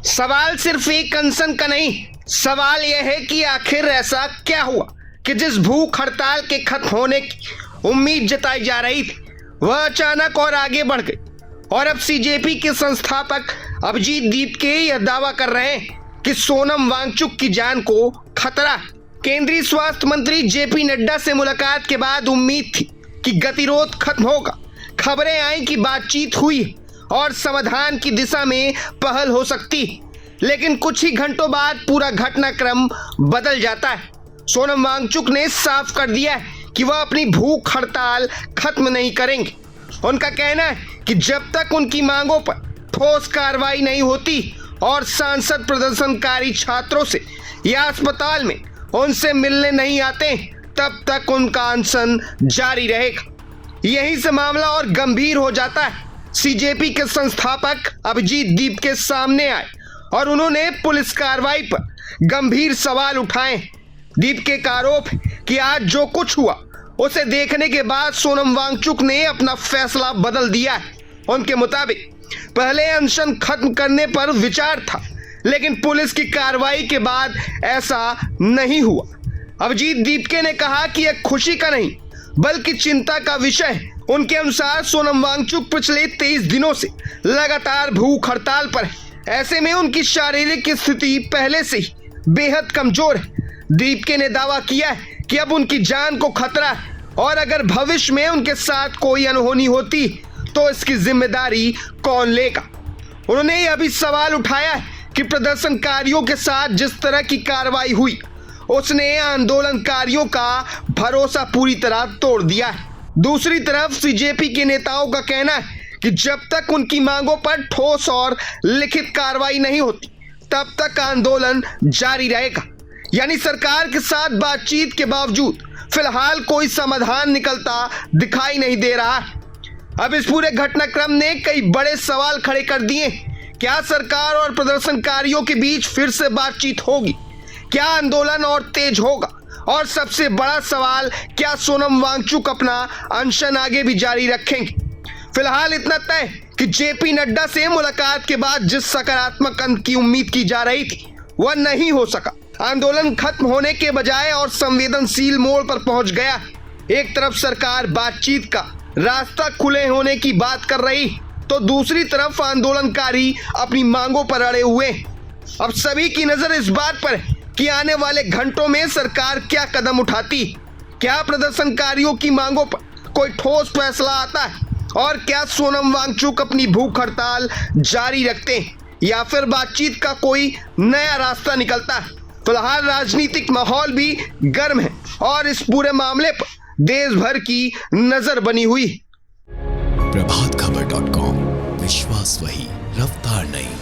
सवाल सिर्फ एक अनशन का नहीं, सवाल यह है कि आखिर ऐसा क्या हुआ कि जिस भूख हड़ताल के खत्म होने की उम्मीद जताई जा रही थी वह अचानक और आगे बढ़ गई। और अब सीजेपी के संस्थापक अभिजीत दीपके यह दावा कर रहे हैं कि सोनम वांगचुक की जान को खतरा है। केंद्रीय स्वास्थ्य मंत्री जेपी नड्डा से मुलाकात के बाद उम्मीद थी कि गतिरोध खत्म होगा। खबरें आई कि बातचीत हुई और समाधान की दिशा में पहल हो सकती है, लेकिन कुछ ही घंटों बाद पूरा घटनाक्रम बदल जाता है। सोनम वांगचुक ने साफ कर दिया है कि वह अपनी भूख हड़ताल खत्म नहीं करेंगे। उनका कहना है कि जब तक उनकी मांगों पर ठोस कार्रवाई नहीं होती और सांसद प्रदर्शनकारी छात्रों से या अस्पताल में उनसे मिलने नहीं आते तब तक उनका अनशन जारी रहेगा। यहीं से मामला और गंभीर हो जाता है। सीजेपी के संस्थापक अभिजीत दीपके सामने आए और उन्होंने पुलिस कार्रवाई पर गंभीर सवाल उठाए। दीपके का आरोप है कि आज जो कुछ हुआ उसे देखने के बाद सोनम वांगचुक ने अपना फैसला बदल दिया है। उनके मुताबिक पहले अनशन खत्म करने पर विचार था, लेकिन पुलिस की कार्रवाई के बाद ऐसा नहीं हुआ। अभिजीत दीपके ने कहा कि यह खुशी का नहीं बल्कि चिंता का विषय है। उनके अनुसार सोनम वांगचुक पिछले 23 दिनों से लगातार भूख हड़ताल पर है। ऐसे में उनकी शारीरिक स्थिति पहले से ही बेहद कमजोर है। दीपके ने दावा किया है कि अब उनकी जान को खतरा है और अगर भविष्य में उनके साथ कोई अनहोनी होती तो इसकी जिम्मेदारी कौन लेगा। उन्होंने यह भी सवाल उठाया है कि प्रदर्शनकारियों के साथ जिस तरह की कार्रवाई हुई उसने आंदोलनकारियों का भरोसा पूरी तरह तोड़ दिया है। दूसरी तरफ सीजेपी के नेताओं का कहना है कि जब तक उनकी मांगों पर ठोस और लिखित कार्रवाई नहीं होती तब तक आंदोलन जारी रहेगा। यानी सरकार के साथ बातचीत के बावजूद फिलहाल कोई समाधान निकलता दिखाई नहीं दे रहा है। अब इस पूरे घटनाक्रम ने कई बड़े सवाल खड़े कर दिए। क्या सरकार और प्रदर्शनकारियों के बीच फिर से बातचीत होगी? क्या आंदोलन और तेज होगा? और सबसे बड़ा सवाल, क्या सोनम वांगचुक अपना अनशन आगे भी जारी रखेंगे? फिलहाल इतना तय कि जेपी नड्डा से मुलाकात के बाद जिस सकारात्मक अंत की उम्मीद की जा रही थी वह नहीं हो सका। आंदोलन खत्म होने के बजाय और संवेदनशील मोड़ पर पहुंच गया। एक तरफ सरकार बातचीत का रास्ता खुले होने की बात कर रही तो दूसरी तरफ आंदोलनकारी अपनी मांगों पर अड़े हुए। अब सभी की नजर इस बात पर है कि आने वाले घंटों में सरकार क्या कदम उठाती। क्या प्रदर्शनकारियों की मांगों पर कोई ठोस फैसला आता है और क्या सोनम वांगचुक अपनी भूख हड़ताल जारी रखते हैं या फिर बातचीत का कोई नया रास्ता निकलता है। फिलहाल राजनीतिक माहौल भी गर्म है और इस पूरे मामले पर देश भर की नजर बनी हुई। प्रभातखबर.com, विश्वास वही, रफ्तार नहीं।